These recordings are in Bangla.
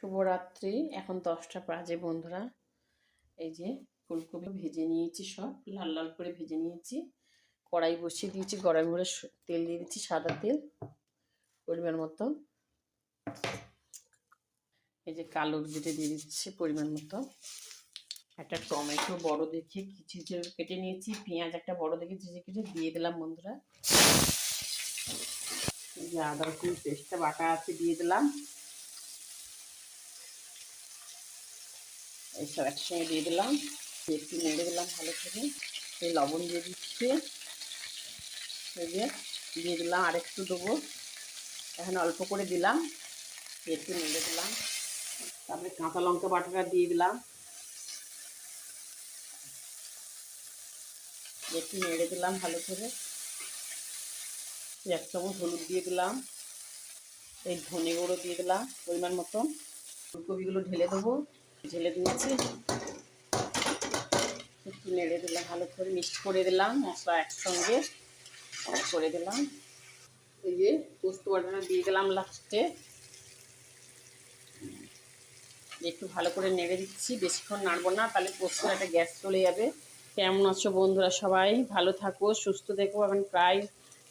শুভরাত্রি। এখন 10টা বাজে বন্ধুরা। এই যে ফুলকপি ভেজে নিয়েছি, সব লাল লাল করে ভেজে নিয়েছি। কড়াই বসিয়ে দিয়েছি, গরম করে তেল দিয়ে দিচ্ছি, সাদা তেল পরিমাণ মতো। এই যে কালো জিরে দিয়ে দিচ্ছি পরিমাণ মতো। একটা টমেটো বড় দেখে চিচে কেটে নিয়েছি, পেঁয়াজ একটা বড় দেখে চিচে কেটে দিয়ে দিলাম বন্ধুরা। এই যে আদা রসুন পেস্টটা বাটা আছে দিয়ে দিলাম। এইসব একসঙ্গে দিয়ে দিলাম, একটু নেড়ে দিলাম ভালো করে। এই লবণ দিয়ে দিচ্ছি, এই যে দিয়ে দিলাম, আর একটু দেবো, এখন অল্প করে দিলাম, একটু নেড়ে দিলাম। তারপরে কাঁচা লঙ্কা বাটাটা দিয়ে দিলাম, একটু নেড়ে দিলাম ভালো করে। 1 চামচ হলুদ দিয়ে দিলাম, এই ধনে গুঁড়ো দিয়ে দিলাম পরিমাণ মতো। ফুলকপিগুলো ঢেলে দেবো, ঢেলে দিয়েছি, একটু নেড়ে দিলাম ভালো করে, মিক্সড করে দিলাম, মশলা একসঙ্গে করে দিলাম। এই যে পোস্ত বাটাটা দিয়ে দিলাম লাস্টে, একটু ভালো করে নেড়ে দিচ্ছি, বেশিক্ষণ নাড়বো না, তাহলে পোস্ত একটা গ্যাস চলে যাবে। কেমন আছো বন্ধুরা সবাই? ভালো থাকো, সুস্থ থেকো। এখন প্রায়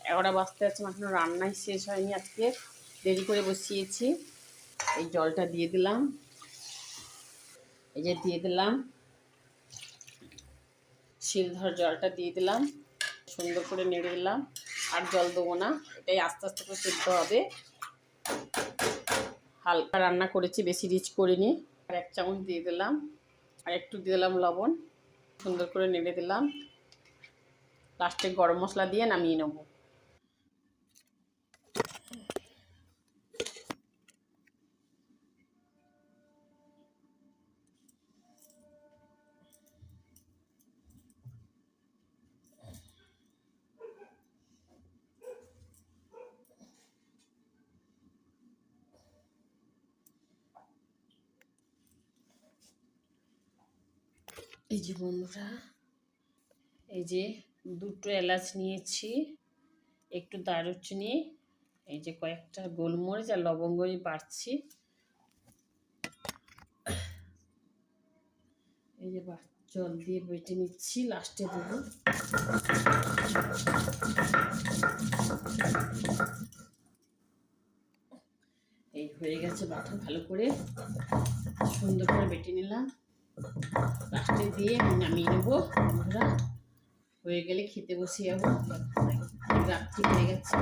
11টা বাজতে যাচ্ছে, এখনো রান্নাই শেষ হয়নি, আজকে দেরি করে বসিয়েছি। এই জলটা দিয়ে দিলাম, এই যে দিয়ে দিলাম শিলধর জলটা দিয়ে দিলাম, সুন্দর করে নেড়ে দিলাম। আর জল দেবো না, এটাই আস্তে আস্তে করে সিদ্ধ হবে। হালকা রান্না করেছি, বেশি রিচ করিনি। আর 1 চামচ দিয়ে দিলাম, আর একটু দিয়ে দিলাম লবণ, সুন্দর করে নেড়ে দিলাম। লাস্টে গরম মশলা দিয়ে নামিয়ে নেব। এই যে বন্ধুরা, এই যে 2টো এলাচ নিয়েছি, একটু দারুচিনি, এই যে কয়েকটা গোলমরিচ আর লবঙ্গ বাড়ছি। এই যে জল দিয়ে বেটে নিচ্ছি, লাস্টে দেবো। এই হয়ে গেছে বাটা, ভালো করে সুন্দর করে বেটে নিলাম, লাস্টে দিয়ে নামিয়ে নেবো বন্ধুরা। হয়ে গেলে খেতে বসে যাবো, রাত্রি হয়ে গেছে।